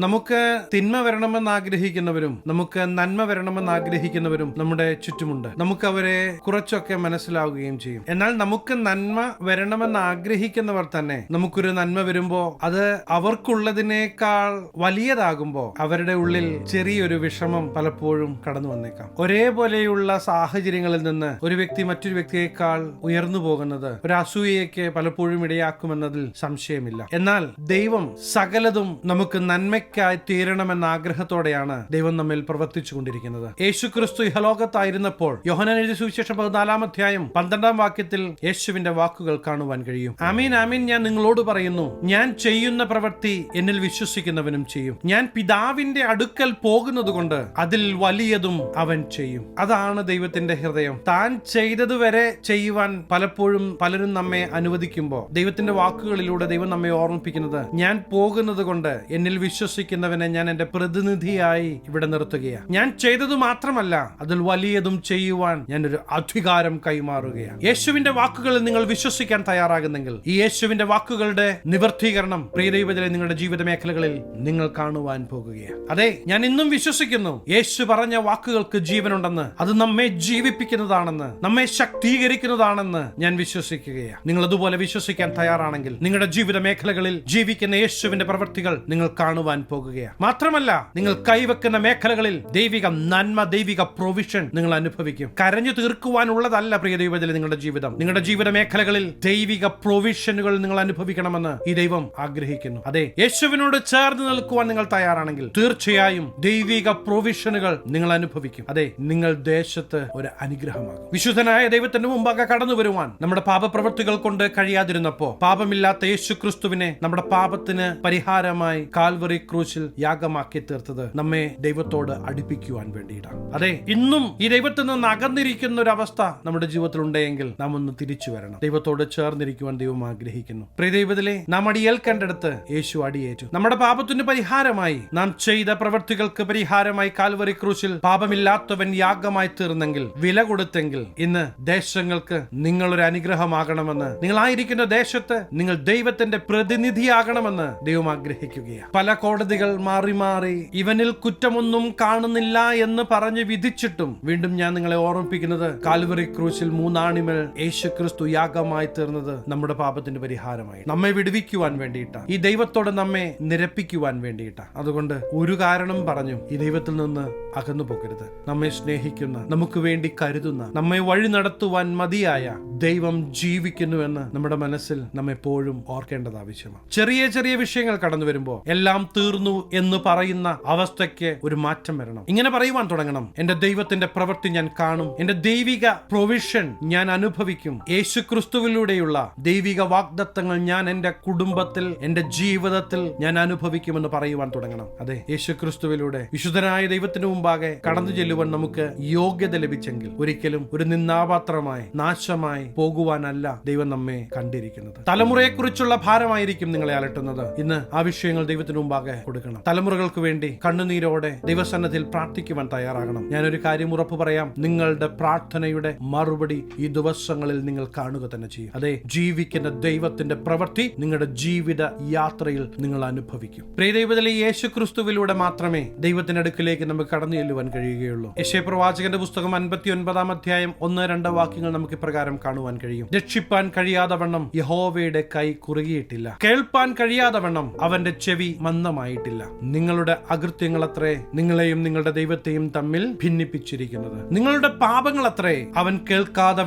നമുക്ക് തിന്മ വരണമെന്ന് ആഗ്രഹിക്കുന്നവരും നമുക്ക് നന്മ വരണമെന്ന് ആഗ്രഹിക്കുന്നവരും നമ്മുടെ ചുറ്റുമുണ്ട്. നമുക്ക് അവരെ കുറച്ചൊക്കെ മനസ്സിലാവുകയും ചെയ്യും. എന്നാൽ നമുക്ക് നന്മ വരണമെന്ന് ആഗ്രഹിക്കുന്നവർ തന്നെ നമുക്കൊരു നന്മ വരുമ്പോ അത് അവർക്കുള്ളതിനേക്കാൾ വലിയതാകുമ്പോ അവരുടെ ഉള്ളിൽ ചെറിയൊരു വിഷമം പലപ്പോഴും കടന്നു വന്നേക്കാം. ഒരേപോലെയുള്ള സാഹചര്യങ്ങളിൽ നിന്ന് ഒരു വ്യക്തി മറ്റൊരു വ്യക്തിയേക്കാൾ ഉയർന്നു പോകുന്നത് ഒരു അസൂയയ്ക്ക് പലപ്പോഴും ഇടയാക്കുമെന്നതിൽ സംശയമില്ല. എന്നാൽ ദൈവം സകലതും നമുക്ക് നന്മയ്ക്കായി തീരണമെന്ന ആഗ്രഹത്തോടെയാണ് ദൈവം നമ്മിൽ പ്രവർത്തിച്ചു കൊണ്ടിരിക്കുന്നത്. യേശുക്രിസ്തു ഇഹലോകത്തായിരുന്നപ്പോൾ യോഹന്നാൻ എഴുതിയ സുവിശേഷം 14 അധ്യായം 12 വാക്യത്തിൽ യേശുവിന്റെ വാക്കുകൾ കാണുവാൻ കഴിയും. ആമീൻ ആമീൻ, ഞാൻ നിങ്ങളോട് പറയുന്നു, ഞാൻ ചെയ്യുന്ന പ്രവൃത്തി എന്നിൽ വിശ്വസിക്കുന്നവനും ചെയ്യും. ഞാൻ പിതാവിന്റെ അടുക്കൽ പോകുന്നത് കൊണ്ട് അതിൽ വലിയതും അവൻ ചെയ്യും. അതാണ് ദൈവത്തിന്റെ ഹൃദയം. താൻ ചെയ്തതുവരെ ചെയ്യുവാൻ പലപ്പോഴും പലരും നമ്മെ അനുവദിക്കുമ്പോൾ ദൈവത്തിന്റെ വാക്കുകളിലൂടെ ദൈവം നമ്മെ ഓർമ്മിപ്പിക്കുന്നത്, ഞാൻ പോകുന്നത് കൊണ്ട് എന്നിൽ വിശ്വസിക്കുന്നവനെ ഞാൻ എന്റെ പ്രതിനിധിയായി ഇവിടെ നിർത്തുകയാണ്. ഞാൻ ചെയ്തത് മാത്രമല്ല, അതിൽ വലിയതും ചെയ്യുവാൻ ഞാൻ ഒരു അധികാരം കൈമാറുകയാണ്. യേശുവിന്റെ വാക്കുകളിൽ നിങ്ങൾ വിശ്വസിക്കാൻ തയ്യാറാകുന്നെങ്കിൽ ഈ യേശുവിന്റെ വാക്കുകളുടെ നിവർത്തീകരണം പ്രിയദൈവത്തിലെ നിങ്ങളുടെ ജീവിത മേഖലകളിൽ നിങ്ങൾ കാണുവാൻ പോകുകയാണ്. അതെ, ഞാൻ ഇന്നും വിശ്വസിക്കുന്നു യേശു പറഞ്ഞ വാക്കുകൾക്ക് ജീവനുണ്ടെന്ന്, അത് നമ്മെ ജീവിപ്പിക്കുന്നതാണെന്ന്, നമ്മെ ശക്തീകരിക്കുന്നതാണെന്ന് ഞാൻ വിശ്വസിക്കുകയാണ്. നിങ്ങൾ അതുപോലെ വിശ്വസിക്കാൻ തയ്യാറാണെങ്കിൽ നിങ്ങളുടെ ജീവിത മേഖലകളിൽ ജീവിക്കുന്ന യേശുവിന്റെ പ്രവൃത്തികൾ നിങ്ങൾ കാണുവാൻ പോകുകയാണ്. മാത്രമല്ല, നിങ്ങൾ കൈവെക്കുന്ന മേഖലകളിൽ ദൈവിക നന്മ, ദൈവിക പ്രൊവിഷൻ നിങ്ങൾ അനുഭവിക്കും. കരഞ്ഞു തീർക്കുവാനുള്ളതല്ല പ്രിയ ദൈവത്തിലെ നിങ്ങളുടെ ജീവിതം. നിങ്ങളുടെ ജീവിത മേഖലകളിൽ ദൈവിക പ്രൊവിഷനുകൾ നിങ്ങൾ അനുഭവിക്കണമെന്ന് ഈ ദൈവം ആഗ്രഹിക്കുന്നു. അതെ, യേശുവിനോട് ചേർന്ന് നിൽക്കുവാൻ നിങ്ങൾ തയ്യാറാണെങ്കിൽ തീർച്ചയായും ദൈവിക പ്രൊവിഷനുകൾ നിങ്ങൾ അനുഭവിക്കും. അതെ, നിങ്ങൾ ദേശത്ത് ഒരു അനുഗ്രഹമാകും. വിശുദ്ധനായ ദൈവത്തിന്റെ മുമ്പാകെ കടന്നു വരുവാൻ നമ്മുടെ പാപപ്രവൃത്തികൾ കൊണ്ട് കഴിയാതിരുന്നപ്പോ പാപമില്ലാത്ത യേശു ക്രിസ്തുവിനെ നമ്മുടെ പാപത്തിന് പരിഹാരമായി കാൽവറി ക്രൂശിൽ യാഗമാക്കി തീർത്തത് നമ്മെ ദൈവത്തോട് അടുപ്പിക്കുവാൻ വേണ്ടിയിട്ടാണ്. അതെ, ഇന്നും ഈ ദൈവത്തിൽ നിന്ന് അകന്നിരിക്കുന്ന ഒരു അവസ്ഥ നമ്മുടെ ജീവിതത്തിൽ ഉണ്ടെങ്കിൽ നാം ഒന്ന് തിരിച്ചു വരണം. ദൈവത്തോട് ചേർന്നിരിക്കുവാൻ ദൈവം ആഗ്രഹിക്കുന്നു. പ്രിയ ദൈവത്തിലെ നാം അടിയേൽക്കേണ്ടടുത്ത് യേശു അടിയേറ്റു. നമ്മുടെ പാപത്തിന് പരിഹാരമായി, നാം ചെയ്ത പ്രവൃത്തികൾക്ക് പരിഹാരമായി കാൽവറി ക്രൂശിൽ പാപമില്ലാത്തവൻ യാഗമായി തീർന്നെങ്കിൽ, വില കൊടുത്തെങ്കിൽ, ഇന്ന് ദേശങ്ങൾക്ക് നിങ്ങളൊരു അനുഗ്രഹമാകണമെന്ന്, നിങ്ങളായിരിക്കുന്ന ദേശത്ത് നിങ്ങൾ ദൈവത്തിന്റെ പ്രതിനിധിയാകണമെന്ന് ദൈവം ആഗ്രഹിക്കുകയാണ്. പല കോടതികൾ മാറി മാറി ഇവനിൽ കുറ്റമൊന്നും കാണുന്നില്ല എന്ന് പറഞ്ഞ് വിധിച്ചിട്ടും വീണ്ടും ഞാൻ നിങ്ങളെ ഓർമ്മിപ്പിക്കുന്നത്, കാൽവറി ക്രൂശിൽ 3 ആണിമേൽ യേശു ക്രിസ്തു യാഗമായി തീർന്നത് നമ്മുടെ പാപത്തിന്റെ പരിഹാരമായി, നമ്മെ വിടുവിക്കുവാൻ വേണ്ടിയിട്ടാ, ഈ ദൈവത്തോട് നമ്മെ നിരപ്പിക്കുവാൻ വേണ്ടിയിട്ടാ. അതുകൊണ്ട് ഒരു കാരണം പറഞ്ഞു ഈ ദൈവത്തിൽ നിന്ന് അകന്നു പോകരുത്. നമ്മെ സ്നേഹിക്കുന്ന, നമുക്ക് വേണ്ടി കരുതുന്ന, നമ്മെ വഴി നടത്തുവാൻ മതിയായ ദൈവം ജീവിക്കുന്നുവെന്ന് നമ്മുടെ മനസ്സിൽ നാം എപ്പോഴും ഓർക്കേണ്ടത് ആവശ്യമാണ്. ചെറിയ ചെറിയ വിഷയങ്ങൾ കടന്നു വരുമ്പോൾ എല്ലാം തീർന്നു എന്ന് പറയുന്ന അവസ്ഥയ്ക്ക് ഒരു മാറ്റം വരണം. ഇങ്ങനെ പറയുവാൻ തുടങ്ങണം, എന്റെ ദൈവത്തിന്റെ പ്രവൃത്തി ഞാൻ കാണും, എന്റെ ദൈവിക പ്രൊവിഷൻ ഞാൻ അനുഭവിക്കും, യേശു ക്രിസ്തുവിലൂടെയുള്ള ദൈവിക വാഗ്ദത്തങ്ങൾ ഞാൻ എന്റെ കുടുംബത്തിൽ, എന്റെ ജീവിതത്തിൽ ഞാൻ അനുഭവിക്കുമെന്ന് പറയുവാൻ തുടങ്ങണം. അതെ, യേശു ക്രിസ്തുവിലൂടെ വിശുദ്ധനായ ദൈവത്തിന് മുമ്പാകെ കടന്നു ചെല്ലുവാൻ നമുക്ക് യോഗ്യത ലഭിച്ചെങ്കിൽ ഒരിക്കലും ഒരു നിന്ദാപാത്രമായി, നാശമായി പോകുവാനല്ല ദൈവം നമ്മെ കണ്ടിരിക്കുന്നത്. തലമുറയെക്കുറിച്ചുള്ള ഭാരമായിരിക്കും നിങ്ങളെ അലട്ടുന്നത്. ഇന്ന് ആ വിഷയങ്ങൾ ദൈവത്തിന് മുമ്പാകെ കൊടുക്കണം. തലമുറകൾക്ക് വേണ്ടി കണ്ണുനീരോടെ ദൈവസന്നദ്ധിയിൽ പ്രാർത്ഥിക്കുവാൻ തയ്യാറാകണം. ഞാനൊരു കാര്യം ഉറപ്പു പറയാം, നിങ്ങളുടെ പ്രാർത്ഥനയുടെ മറുപടി ഈ ദിവസങ്ങളിൽ നിങ്ങൾ കാണുക തന്നെ ചെയ്യും. അതെ, ജീവിക്കുന്ന ദൈവത്തിന്റെ പ്രവൃത്തി നിങ്ങളുടെ ജീവിത യാത്രയിൽ നിങ്ങൾ അനുഭവിക്കും. പ്രിയ ദൈവത്തിലെ യേശു ക്രിസ്തുവിലൂടെ മാത്രമേ ദൈവത്തിന്റെ അടുക്കിലേക്ക് നമുക്ക് കടന്നു ചെല്ലുവാൻ കഴിയുകയുള്ളൂ. യെശയ്യാ പ്രവാചകന്റെ പുസ്തകം 59 അധ്യായം 1-2 വാക്യങ്ങൾ നമുക്ക് ഇപ്രകാരം കാണുവാൻ കഴിയും. രക്ഷിപ്പാൻ കഴിയാതെ വണ്ണം യഹോവയുടെ കൈ കുറുകിയിട്ടില്ല, കേൾപ്പാൻ കഴിയാതെ വണ്ണം അവന്റെ ചെവി മന്ദമായിട്ടില്ല. നിങ്ങളുടെ അകൃത്യങ്ങളത്രേ നിങ്ങളെയും നിങ്ങളുടെ ദൈവത്തെയും തമ്മിൽ ഭിന്നിപ്പിച്ചിരിക്കുന്നത്. നിങ്ങളുടെ പാപങ്ങളത്രേ അവൻ കേൾക്കാതെ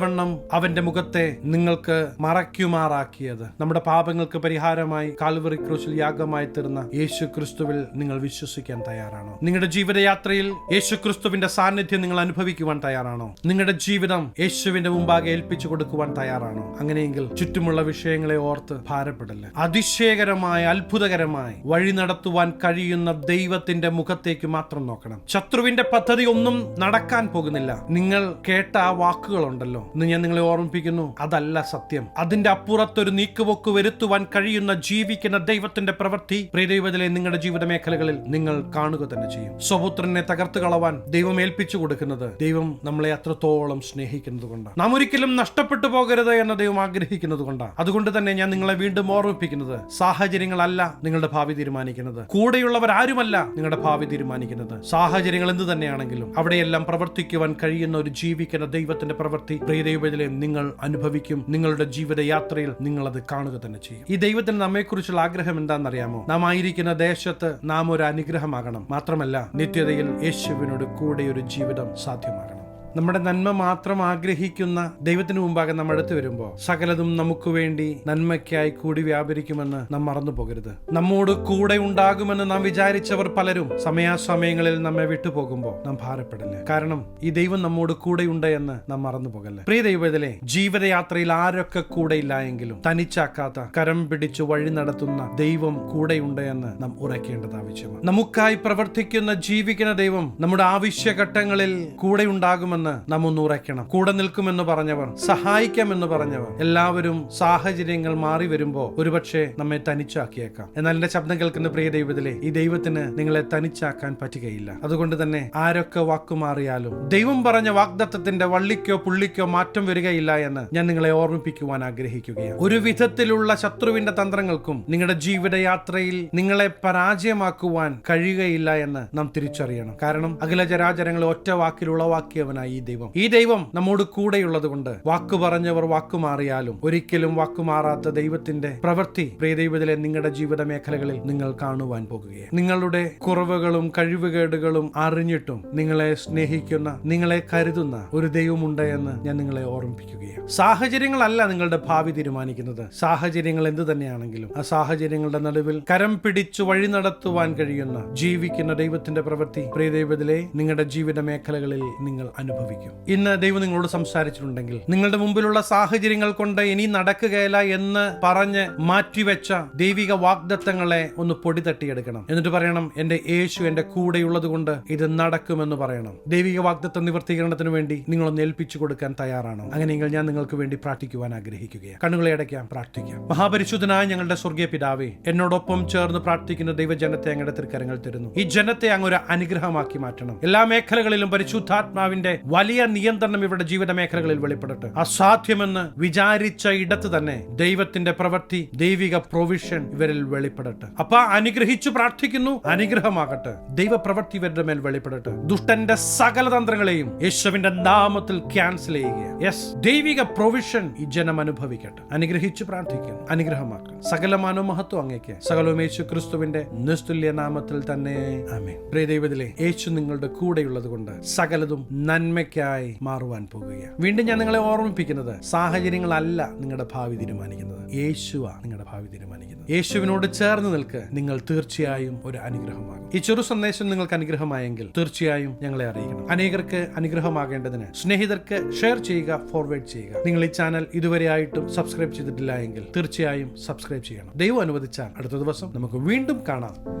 വണ്ണം അവന്റെ മുഖത്തെ നിങ്ങൾക്ക് മറയ്ക്കുമാറാക്കിയത്. നമ്മുടെ പാപങ്ങൾക്ക് പരിഹാരമായി കാൽവറി ക്രൂശിൽ യാഗമായി തീർന്ന യേശു ക്രിസ്തുവിൽ നിങ്ങൾ വിശ്വസിക്കാൻ തയ്യാറാണോ? നിങ്ങളുടെ ജീവിതയാത്രയിൽ യേശു ക്രിസ്തുവിന്റെ സാന്നിധ്യം നിങ്ങൾ അനുഭവിക്കുവാൻ തയ്യാറാണോ? നിങ്ങളുടെ ജീവിതം യേശുവിന്റെ മുമ്പാകെ ഏൽപ്പിച്ചു കൊടുക്കുവാൻ തയ്യാറാണോ? അങ്ങനെയെങ്കിൽ ചുറ്റുമുള്ള വിഷയങ്ങളെ ഓർത്ത് ഭാരപ്പെടല്ല. അതിശയകരമായ, അത്ഭുതകരമായി വഴി നടത്തുവാൻ കഴിയുന്ന ദൈവത്തിന്റെ മുഖത്തേക്ക് മാത്രം നോക്കണം. ശത്രുവിന്റെ പദ്ധതി ഒന്നും നടക്കാൻ പോകുന്നില്ല. നിങ്ങൾ കേട്ട ആ വാക്കുകളുണ്ടല്ലോ, ഇന്ന് ഞാൻ നിങ്ങളെ ഓർമ്മിപ്പിക്കുന്നു, അതല്ല സത്യം. അതിന്റെ അപ്പുറത്തൊരു നീക്കുപോക്ക് വരുത്തുവാൻ കഴിയുന്ന ജീവിക്കുന്ന ദൈവത്തിന്റെ പ്രവൃത്തി പ്രിയദൈവത്തിലെ നിങ്ങളുടെ ജീവിത മേഖലകളിൽ നിങ്ങൾ കാണുക തന്നെ ചെയ്യും. സ്വപുത്രനെ തകർത്ത് കളവാൻ ദൈവം ഏൽപ്പിച്ചു കൊടുക്കുന്നത് ദൈവം നമ്മളെ അത്രത്തോളം സ്നേഹിക്കുന്നത് കൊണ്ടാണ്. നാം ഒരിക്കലും നഷ്ടപ്പെട്ടു പോകരുത് എന്ന് ദൈവം ആഗ്രഹിക്കുന്നത് കൊണ്ടാണ്. അതുകൊണ്ട് തന്നെ ഞാൻ നിങ്ങളെ വീണ്ടും ഓർമ്മിപ്പിക്കുന്നത്, സാഹചര്യങ്ങളല്ല നിങ്ങളുടെ ഭാവി തീരുമാനിക്കുന്നത്. തീരുമാനിക്കുന്നത്. കൂടെയുള്ളവർ ആരുമല്ല നിങ്ങളുടെ ഭാവി തീരുമാനിക്കുന്നത്. സാഹചര്യങ്ങൾ എന്ത് തന്നെയാണെങ്കിലും അവിടെയെല്ലാം പ്രവർത്തിക്കുവാൻ കഴിയുന്ന ഒരു ജീവിക്കുന്ന ദൈവത്തിന്റെ പ്രവൃത്തി പ്രിയദൈവത്തിലെ നിങ്ങൾ അനുഭവിക്കും. നിങ്ങളുടെ ജീവിതയാത്രയിൽ നിങ്ങൾ അത് കാണുക തന്നെ ചെയ്യും. ഈ ദൈവത്തിന് നമ്മെക്കുറിച്ചുള്ള ആഗ്രഹം എന്താണെന്നറിയാമോ? നാം ആയിരിക്കുന്ന ദേശത്ത് നാം ഒരു അനുഗ്രഹമാകണം. മാത്രമല്ല നിത്യതയിൽ യേശുവിനോട് കൂടെ ഒരു ജീവിതം സാധ്യമാകണം. നമ്മുടെ നന്മ മാത്രം ആഗ്രഹിക്കുന്ന ദൈവത്തിന് മുമ്പാകെ നാം അടുത്ത് വരുമ്പോൾ സകലതും നമുക്ക് വേണ്ടി നന്മയ്ക്കായി കൂടി വ്യാപരിക്കുമെന്ന് നാം മറന്നു പോകരുത്. നമ്മോട് കൂടെ ഉണ്ടാകുമെന്ന് നാം വിചാരിച്ചവർ പലരും സമയാസമയങ്ങളിൽ നമ്മെ വിട്ടുപോകുമ്പോൾ നാം ഭാരപ്പെടില്ല. കാരണം ഈ ദൈവം നമ്മോട് കൂടെയുണ്ട് എന്ന് നാം മറന്നു പോകല്ലേ. പ്രിയ ദൈവത്തിലെ ജീവിതയാത്രയിൽ ആരൊക്കെ കൂടെയില്ല എങ്കിലും തനിച്ചാക്കാത്ത, കരം പിടിച്ചു വഴി നടത്തുന്ന ദൈവം കൂടെയുണ്ട് എന്ന് നാം ഉറക്കേണ്ടത് ആവശ്യമാണ്. നമുക്കായി പ്രവർത്തിക്കുന്ന ജീവിക്കുന്ന ദൈവം നമ്മുടെ ആവശ്യഘട്ടങ്ങളിൽ കൂടെയുണ്ടാകുമെന്ന് നാം ഒന്ന് ഉറയ്ക്കണം. കൂടെ നിൽക്കുമെന്ന് പറഞ്ഞവർ, സഹായിക്കാമെന്ന് പറഞ്ഞവർ എല്ലാവരും സാഹചര്യങ്ങൾ മാറി വരുമ്പോ ഒരുപക്ഷെ നമ്മെ തനിച്ചാക്കിയേക്കാം. എന്നാൽ എന്റെ ശബ്ദം കേൾക്കുന്ന പ്രിയ ദൈവത്തിലെ ഈ ദൈവത്തിന് നിങ്ങളെ തനിച്ചാക്കാൻ പറ്റുകയില്ല. അതുകൊണ്ട് തന്നെ ആരൊക്കെ വാക്കുമാറിയാലും ദൈവം പറഞ്ഞ വാഗ്ദത്തത്തിന്റെ വള്ളിക്കോ പുള്ളിക്കോ മാറ്റം വരികയില്ല എന്ന് ഞാൻ നിങ്ങളെ ഓർമ്മിപ്പിക്കുവാൻ ആഗ്രഹിക്കുകയാണ്. ഒരു വിധത്തിലുള്ള ശത്രുവിന്റെ തന്ത്രങ്ങൾക്കും നിങ്ങളുടെ ജീവിതയാത്രയിൽ നിങ്ങളെ പരാജയമാക്കുവാൻ കഴിയുകയില്ല എന്ന് നാം തിരിച്ചറിയണം. കാരണം അഖില ജരാചരങ്ങളെ ഒറ്റ വാക്കിൽ ഉളവാക്കിയവനായി ഈ ദൈവം നമ്മോട് കൂടെയുള്ളത് കൊണ്ട് വാക്കു പറഞ്ഞവർ വാക്കുമാറിയാലും ഒരിക്കലും വാക്കുമാറാത്ത ദൈവത്തിന്റെ പ്രവൃത്തി പ്രിയ ദൈവത്തിലെ നിങ്ങളുടെ ജീവിത മേഖലകളിൽ നിങ്ങൾ കാണുവാൻ പോകുകയാണ്. നിങ്ങളുടെ കുറവുകളും കഴിവുകേടുകളും അറിഞ്ഞിട്ടും നിങ്ങളെ സ്നേഹിക്കുന്ന, നിങ്ങളെ കരുതുന്ന ഒരു ദൈവമുണ്ട് എന്ന് ഞാൻ നിങ്ങളെ ഓർമ്മിപ്പിക്കുകയാണ്. സാഹചര്യങ്ങളല്ല നിങ്ങളുടെ ഭാവി തീരുമാനിക്കുന്നത്. സാഹചര്യങ്ങൾ എന്ത് തന്നെയാണെങ്കിലും ആ സാഹചര്യങ്ങളുടെ നടുവിൽ കരം പിടിച്ചു വഴി നടത്തുവാൻ കഴിയുന്ന ജീവിക്കുന്ന ദൈവത്തിന്റെ പ്രവൃത്തി പ്രിയ ദൈവത്തിലെ നിങ്ങളുടെ ജീവിത മേഖലകളിൽ നിങ്ങൾ അനുഭവിക്കും. ഇന്ന് ദൈവം നിങ്ങളോട് സംസാരിച്ചിട്ടുണ്ടെങ്കിൽ നിങ്ങളുടെ മുമ്പിലുള്ള സാഹചര്യങ്ങൾ കൊണ്ട് ഇനി നടക്കുകയില്ല എന്ന് പറഞ്ഞ് മാറ്റിവെച്ച ദൈവിക വാഗ്ദത്തങ്ങളെ ഒന്ന് പൊടി തട്ടിയെടുക്കണം. എന്നിട്ട് പറയണം, എന്റെ യേശു എന്റെ കൂടെയുള്ളത് കൊണ്ട് ഇത് നടക്കുമെന്ന് പറയണം. ദൈവിക വാഗ്ദത്ത നിവർത്തീകരണത്തിന് വേണ്ടി നിങ്ങളൊന്ന് ഏൽപ്പിച്ചു കൊടുക്കാൻ തയ്യാറാണോ? അങ്ങനെയെങ്കിൽ ഞാൻ നിങ്ങൾക്ക് വേണ്ടി പ്രാർത്ഥിക്കുവാൻ ആഗ്രഹിക്കുകയാണ്. കണ്ണുകളെ അടയ്ക്കാം, പ്രാർത്ഥിക്കാം. മഹാപരിശുദ്ധനായ ഞങ്ങളുടെ സ്വർഗീയ പിതാവേ, എന്നോടൊപ്പം ചേർന്ന് പ്രാർത്ഥിക്കുന്ന ദൈവജനത്തെ അങ്ങയുടെ തൃക്കരങ്ങൾ തരുന്നു. ഈ ജനത്തെ അങ്ങ് ഒരു അനുഗ്രഹമാക്കി മാറ്റണം. എല്ലാ മേഖലകളിലും പരിശുദ്ധാത്മാവിന്റെ വലിയ നിയന്ത്രണം ഇവരുടെ ജീവിത മേഖലകളിൽ വെളിപ്പെടട്ടെ. അസാധ്യമെന്ന് വിചാരിച്ച ഇടത്ത് തന്നെ ദൈവത്തിന്റെ പ്രവൃത്തി, ദൈവിക പ്രൊവിഷൻ ഇവരിൽ വെളിപ്പെടട്ടെ. അപ്പ അനുഗ്രഹിച്ചു പ്രാർത്ഥിക്കുന്നു, അനുഗ്രഹമാകട്ടെ. ദൈവ പ്രവൃത്തി ഇവരുടെ മേൽ വെളിപ്പെടട്ടെ. ദുഷ്ടന്റെ സകല തന്ത്രങ്ങളെയും യേശുവിന്റെ നാമത്തിൽ ക്യാൻസൽ ചെയ്യുക. യെസ്, ദൈവിക പ്രൊവിഷൻ ഈ ജനം അനുഭവിക്കട്ടെ. അനുഗ്രഹിച്ചു പ്രാർത്ഥിക്കുന്നു, അനുഗ്രഹമാക്കുക. സകല മനോമഹത്വം അങ്ങേക്ക്, സകലവും യേശു ക്രിസ്തുവിന്റെ നിസ്തുല്യ നാമത്തിൽ തന്നെ ആമേൻ. പ്രിയ ദൈവത്തിലെ യേശു നിങ്ങളുടെ കൂടെയുള്ളത് കൊണ്ട് സകലതും നന്മയ്ക്കായി മാറുവാൻ പോകുകയാണ്. വീണ്ടും ഞാൻ നിങ്ങളെ ഓർമ്മിപ്പിക്കുന്നത്, സാഹചര്യങ്ങളല്ല നിങ്ങളുടെ ഭാവി തീരുമാനിക്കുന്നത്, യേശുവാ നിങ്ങളുടെ ഭാവി തീരുമാനിക്കുന്നത്. യേശുവിനോട് ചേർന്ന് നിൽക്ക്, നിങ്ങൾ തീർച്ചയായും ഒരു അനുഗ്രഹമാകും. ഈ ചെറു സന്ദേശം നിങ്ങൾക്ക് അനുഗ്രഹമായെങ്കിൽ തീർച്ചയായും ഞങ്ങളെ അറിയിക്കണം. അനേകർക്ക് അനുഗ്രഹമാകേണ്ടതിന് സ്നേഹിതർക്ക് ഷെയർ ചെയ്യുക, ഫോർവേഡ് ചെയ്യുക. നിങ്ങൾ ഈ ചാനൽ ഇതുവരെയായിട്ടും സബ്സ്ക്രൈബ് ചെയ്തിട്ടില്ല എങ്കിൽ തീർച്ചയായും സബ്സ്ക്രൈബ് ചെയ്യണം. ദൈവം അനുവദിച്ചാൽ അടുത്ത ദിവസം നമുക്ക് വീണ്ടും കാണാം.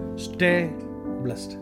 Stay blessed.